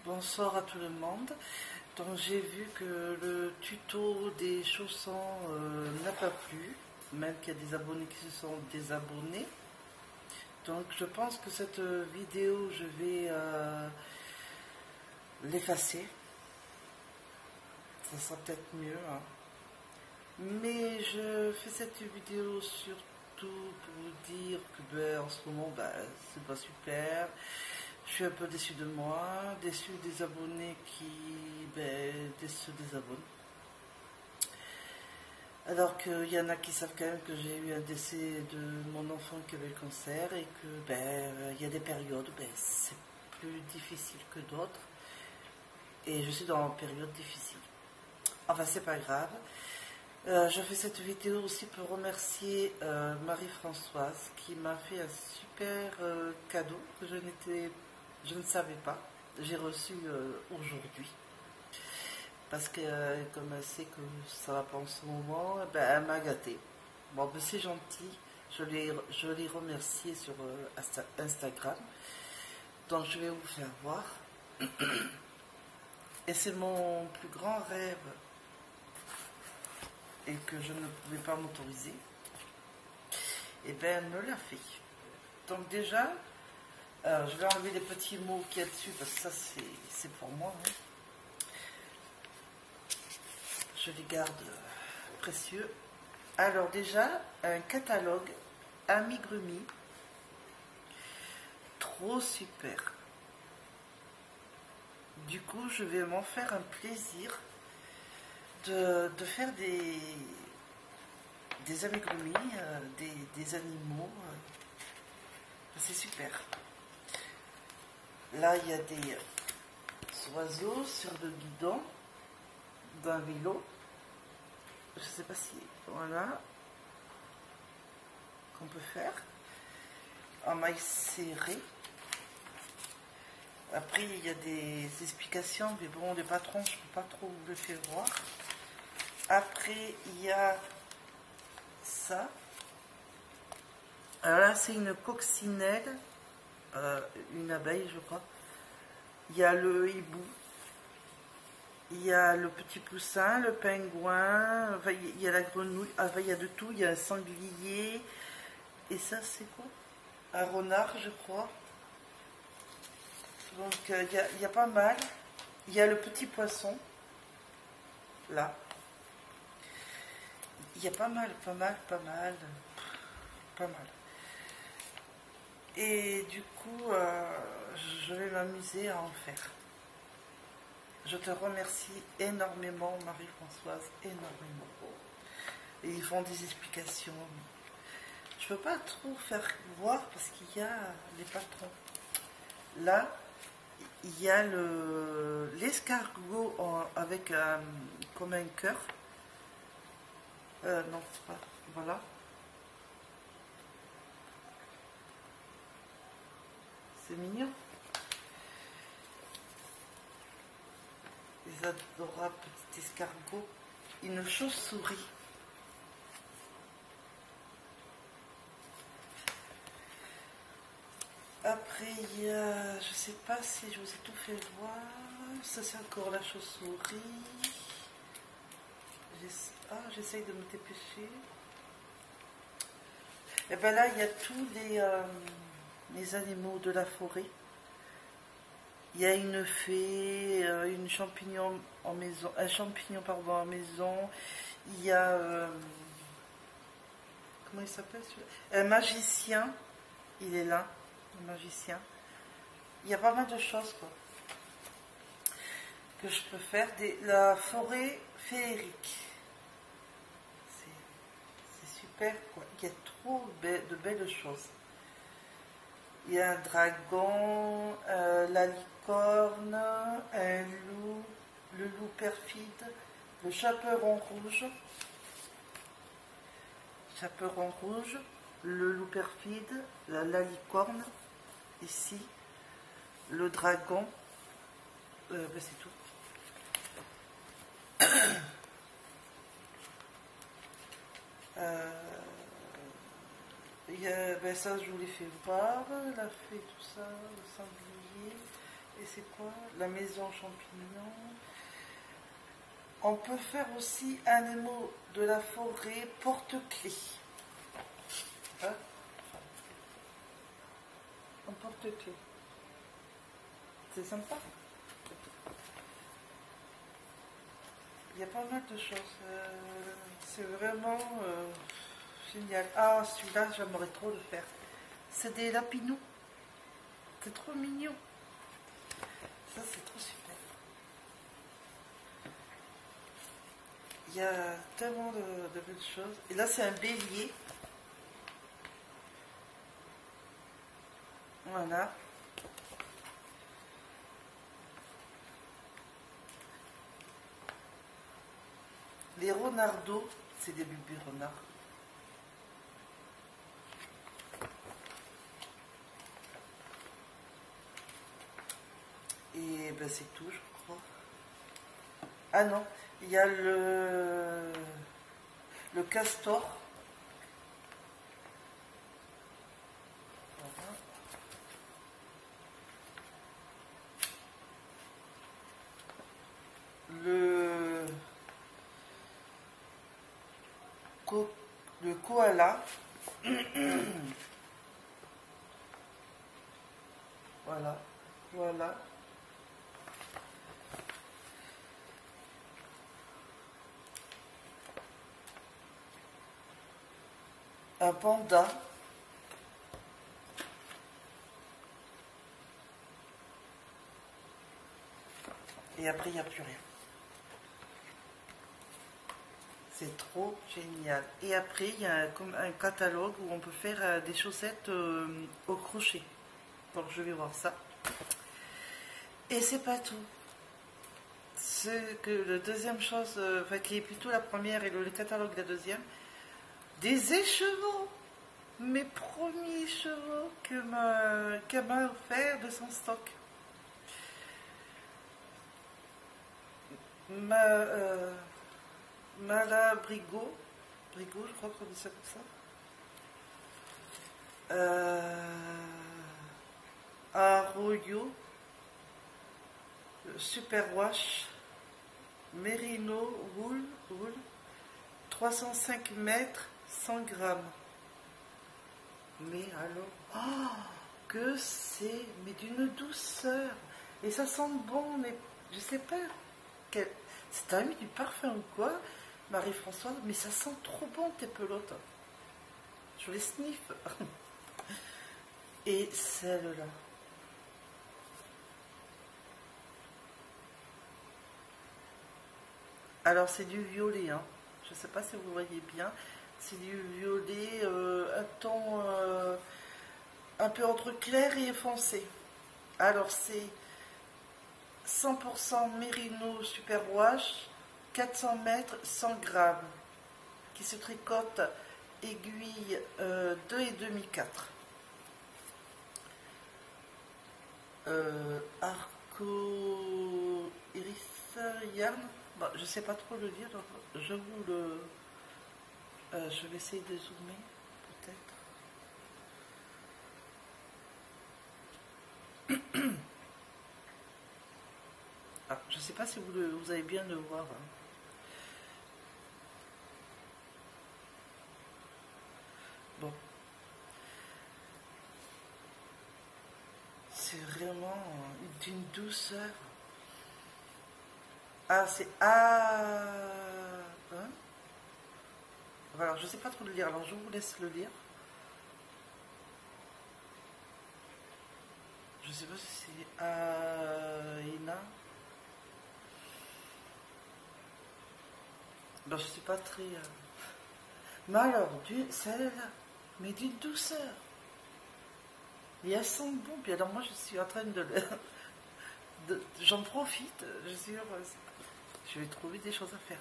Bonsoir à tout le monde. Donc j'ai vu que le tuto des chaussons n'a pas plu, même qu'il y a des abonnés qui se sont désabonnés. Donc je pense que cette vidéo, je vais l'effacer. Ça sera peut-être mieux, hein. Mais je fais cette vidéo surtout pour vous dire que en ce moment, c'est pas super. Je suis un peu déçu de moi, déçu des abonnés qui se désabonnent. Alors qu'il y en a qui savent quand même que j'ai eu un décès de mon enfant qui avait le cancer et que il y a des périodes, c'est plus difficile que d'autres. Et je suis dans une période difficile. Enfin, c'est pas grave. Je fais cette vidéo aussi pour remercier Marie-Françoise qui m'a fait un super cadeau que je ne savais pas. J'ai reçu aujourd'hui. Parce que comme elle sait que ça va pas en ce moment, elle m'a gâtée. Bon, c'est gentil. Je l'ai remercié sur Instagram. Donc je vais vous faire voir. Et c'est mon plus grand rêve. Et que je ne pouvais pas m'autoriser. Et elle me l'a fait. Donc déjà, je vais enlever les petits mots qu'il y a dessus parce que ça c'est pour moi. Hein. Je les garde précieux. Alors déjà, un catalogue amigurumi. Trop super. Du coup, je vais m'en faire un plaisir de faire des amigurumi, des animaux. C'est super. Là, il y a des oiseaux sur le guidon d'un vélo. Je ne sais pas si... Voilà. Qu'on peut faire. En maille serrée. Après, il y a des explications, mais bon, les patrons, je ne peux pas trop vous le faire voir. Après, il y a ça. Alors là, c'est une coccinelle, une abeille, je crois. Il y a le hibou. Il y a le petit poussin, le pingouin, enfin, il y a la grenouille, enfin, il y a de tout. Il y a un sanglier. Et ça, c'est quoi? Un renard, je crois. Donc, il y a pas mal. Il y a le petit poisson. Là. Il y a pas mal. Et du coup, je vais m'amuser à en faire. Je te remercie énormément, Marie-Françoise, énormément. Et ils font des explications. Je ne peux pas trop faire voir parce qu'il y a les patrons. Là, il y a l'escargot avec comme un cœur. Non, c'est pas. Voilà. C'est mignon. Les adorables petits escargots. Une chauve-souris. Après, il y a... Je sais pas si je vous ai tout fait voir. Ça, c'est encore la chauve-souris. J'essaye de me dépêcher. Et bien là, il y a tous les animaux de la forêt. Il y a une fée, une champignon en maison, un champignon pardon en maison. Il y a comment il s'appelle celui-là? Un magicien. Il est là, un magicien. Il y a pas mal de choses quoi que je peux faire. La forêt féerique. C'est super quoi. Il y a trop de belles choses. Il y a un dragon, la licorne, un loup, le loup perfide, le chaperon rouge, le loup perfide, la licorne, ici, le dragon, c'est tout. Il y a, ça je vous l'ai fait voir, la fée, tout ça, le sanglier. Et c'est quoi? La maison champignon. On peut faire aussi animaux de la forêt porte-clés. Hein? Un porte-clés. C'est sympa. Il y a pas mal de choses. C'est vraiment génial. Ah, celui-là, j'aimerais trop le faire. C'est des lapinous. C'est trop mignon. Ça, c'est trop super. Il y a tellement de belles choses. Et là, c'est un bélier. Voilà. Les renardos, c'est des bébés renards. Et ben c'est tout, je crois. Ah non, il y a le castor. Voilà. Le koala. Voilà, voilà. Un panda. Et après, il n'y a plus rien. C'est trop génial. Et après, il y a comme un catalogue où on peut faire des chaussettes au crochet. Donc, je vais voir ça. Et c'est pas tout. C'est que la deuxième chose, enfin, qui est plutôt la première et le catalogue la deuxième, des écheveaux. Mes premiers écheveaux qu'elle m'a offert de son stock. Mala Brigo, je crois qu'on dit ça comme ça. Arroyo, Super Wash, Merino, Wool, 305 mètres, 100 grammes. Mais alors, oh, que c'est, mais d'une douceur. Et ça sent bon, mais je sais pas, si t'as mis du parfum ou quoi, Marie-Françoise, mais ça sent trop bon tes pelotes. Je les sniffe. Et celle-là. Alors c'est du violet, hein. Je sais pas si vous voyez bien. C'est du violet, un ton un peu entre clair et foncé. Alors c'est 100% Merino Super Wash, 400 mètres, 100 grammes, qui se tricote aiguille 2,5-4. Arco Iris Yarn. Bon, je sais pas trop le dire, donc je vous le. Je vais essayer de zoomer, peut-être. Ah, je sais pas si vous allez bien le voir. Hein. Bon. C'est vraiment d'une douceur. Ah, c'est hein? Voilà, je sais pas trop le lire, alors je vous laisse le lire. Je sais pas si c'est Aina. Ben, je suis pas très. Mais alors, celle-là, mais d'une douceur. Et elles sont bon. Puis alors, moi, je suis en train j'en profite. Je suis heureuse. Je vais trouver des choses à faire.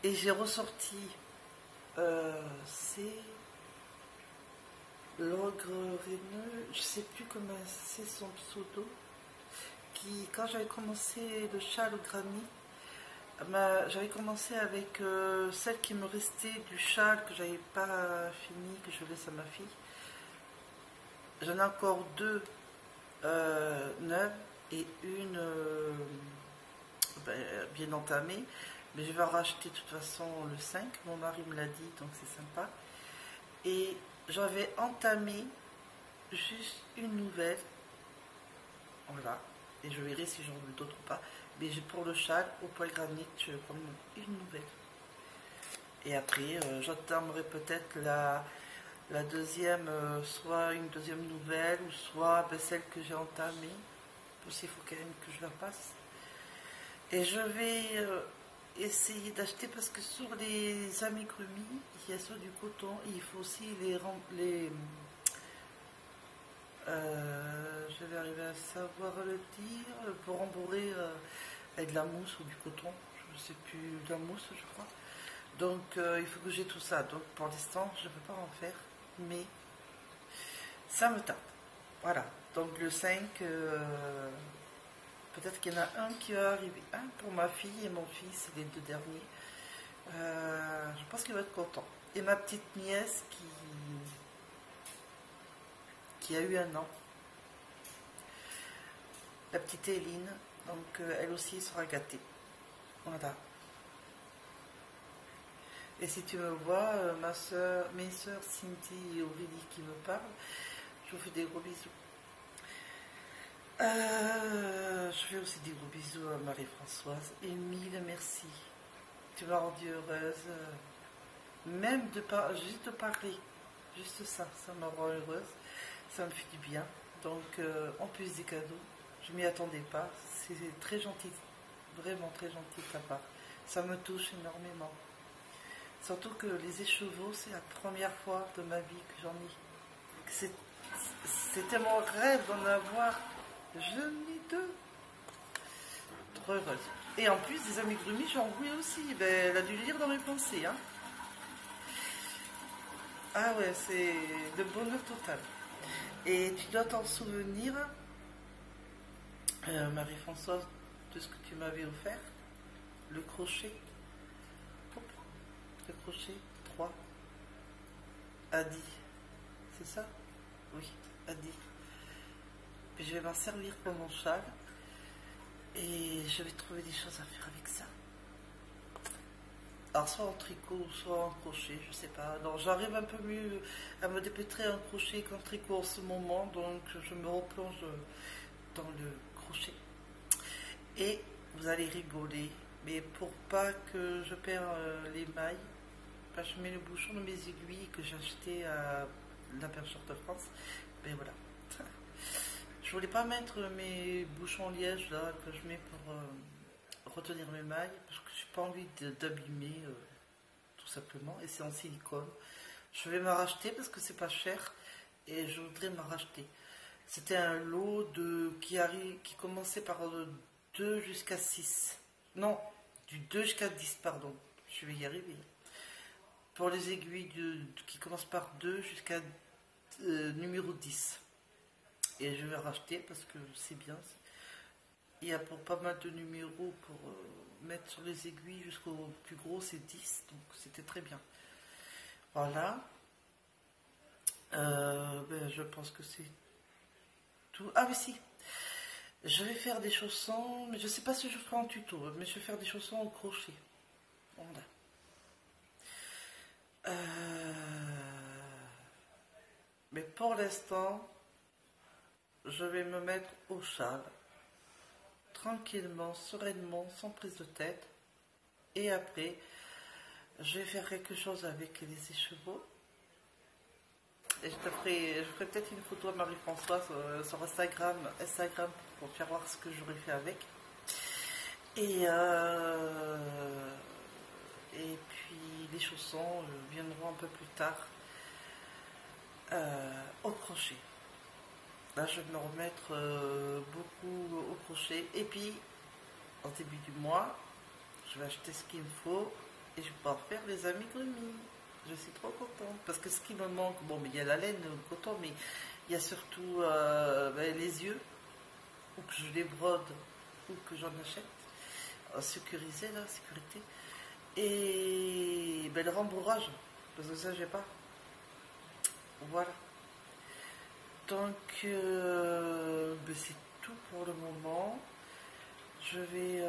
Et j'ai ressorti. C'est. L'ogre Réneux. Je sais plus comment c'est son pseudo. Qui, quand j'avais commencé le châle au granit, j'avais commencé avec celle qui me restait du châle que j'avais pas fini, que je laisse à ma fille. J'en ai encore deux neuve et une bien entamée. Mais je vais en racheter de toute façon le 5. Mon mari me l'a dit, donc c'est sympa. Et j'avais entamé juste une nouvelle. Voilà. Et je verrai si j'en veux d'autres ou pas. Mais pour le châle, au poil granit, je vais prendre une nouvelle. Et après, j'entamerai peut-être la deuxième, soit une deuxième nouvelle, ou soit celle que j'ai entamée. Parce qu'il faut quand même que je la passe. Et je vais essayer d'acheter, parce que sur les amigurumis, il y a soit du coton, il faut aussi je vais arriver à savoir le dire, pour rembourrer avec de la mousse ou du coton, je ne sais plus, de la mousse je crois. Donc il faut que j'ai tout ça. Donc pour l'instant je ne peux pas en faire, mais ça me tape. Voilà, donc le 5, peut-être qu'il y en a un qui va arriver. Un pour ma fille et mon fils, c'est les deux derniers. Je pense qu'il va être content. Et ma petite nièce qui a eu 1 an. La petite Éline, donc elle aussi sera gâtée. Voilà. Et si tu me vois, mes soeurs Cindy et Aurélie qui me parlent, je vous fais des gros bisous. Je fais aussi des gros bisous à Marie-Françoise. Et mille merci. Tu m'as rendue heureuse. Même juste de parler. Juste ça, ça me rend heureuse. Ça me fait du bien. Donc, en plus des cadeaux, je m'y attendais pas. C'est très gentil. Vraiment très gentil de ta part. Ça me touche énormément. Surtout que les écheveaux, c'est la première fois de ma vie que j'en ai. C'était mon rêve d'en avoir. Je n'ai 2. Trop heureuse. Et en plus, des amigurumis, j'en voulais aussi. Elle a dû lire dans mes pensées. Hein. Ah ouais, c'est le bonheur total. Et tu dois t'en souvenir, Marie-Françoise, de ce que tu m'avais offert. Le crochet. Le crochet 3. Adi. C'est ça? Oui, Adi. Puis je vais m'en servir pour mon châle. Et je vais trouver des choses à faire avec ça. Alors soit en tricot, soit en crochet, je sais pas. Alors j'arrive un peu mieux à me dépêtrer en crochet qu'en tricot en ce moment, donc je me replonge dans le crochet. Et vous allez rigoler, mais pour pas que je perde les mailles, je mets le bouchon de mes aiguilles que j'ai acheté à la Perche de France. Mais voilà. Je voulais pas mettre mes bouchons liège là que je mets pour retenir mes mailles, parce que j'ai pas envie d'abîmer tout simplement, et c'est en silicone. Je vais m'en racheter parce que c'est pas cher et je voudrais m'en racheter. C'était un lot qui commençait par 2 jusqu'à 6. Non, du 2 jusqu'à 10, pardon. Je vais y arriver. Pour les aiguilles qui commencent par 2 jusqu'à numéro 10. Et je vais racheter parce que c'est bien. Il y a pour pas mal de numéros pour mettre sur les aiguilles, jusqu'au plus gros c'est 10, donc c'était très bien. Voilà. Je pense que c'est tout. Ah mais si, je vais faire des chaussons, mais je sais pas si je ferai en tuto, mais je vais faire des chaussons au crochet. Voilà. Mais pour l'instant, je vais me mettre au châle, tranquillement, sereinement, sans prise de tête. Et après, je vais faire quelque chose avec les écheveaux. Et je ferai peut-être une photo à Marie-Françoise sur Instagram pour faire voir ce que j'aurais fait avec. Et puis les chaussons viendront un peu plus tard au crochet. Là, je vais me remettre beaucoup au crochet. Et puis, au début du mois, je vais acheter ce qu'il me faut et je vais pouvoir faire les amigurumis. Je suis trop contente parce que ce qui me manque, bon, mais il y a la laine, le coton, mais il y a surtout les yeux, ou que je les brode, ou que j'en achète, sécurisé, là, sécurité. Et le rembourrage, parce que ça, j'ai pas. Voilà. Donc, ben, c'est tout pour le moment. Je vais,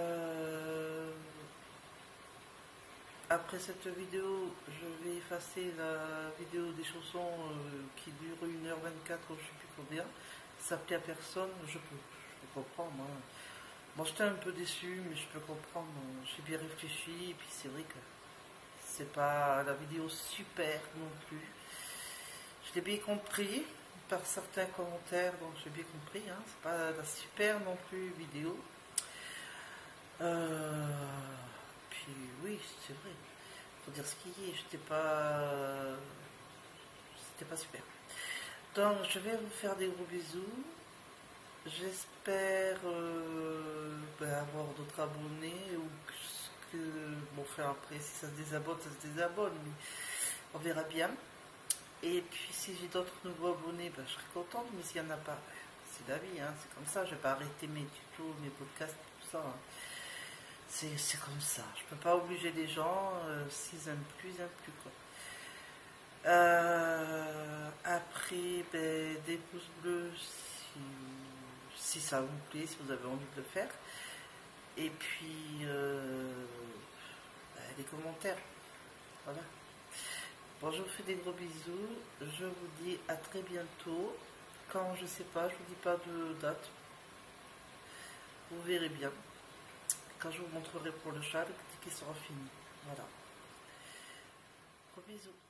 après cette vidéo, je vais effacer la vidéo des chaussons qui dure 1h24 ou je ne sais plus combien. Ça plaît à personne, je peux comprendre. Hein. Bon, j'étais un peu déçue, mais je peux comprendre. J'ai bien réfléchi, et puis c'est vrai que c'est pas la vidéo super non plus. Je l'ai bien compris par certains commentaires, donc j'ai bien compris. Hein, c'est pas la super non plus vidéo. Puis oui, c'est vrai. Faut dire ce qui est. C'était pas super. Donc je vais vous faire des gros bisous. J'espère avoir d'autres abonnés ou que bon, faire après, si ça se désabonne, ça se désabonne, mais on verra bien. Et puis si j'ai d'autres nouveaux abonnés, ben, je serai contente, mais s'il n'y en a pas, c'est la vie, hein, c'est comme ça, je ne vais pas arrêter mes tutos, mes podcasts, tout ça. Hein. C'est comme ça, je ne peux pas obliger les gens, s'ils aiment plus, ils n'aiment plus quoi. Après, ben, des pouces bleus si ça vous plaît, si vous avez envie de le faire. Et puis, les commentaires. Voilà. Bon, je vous fais des gros bisous. Je vous dis à très bientôt. Quand je sais pas, je vous dis pas de date. Vous verrez bien. Quand je vous montrerai pour le chat, le petit qui sera fini. Voilà. Gros bisous.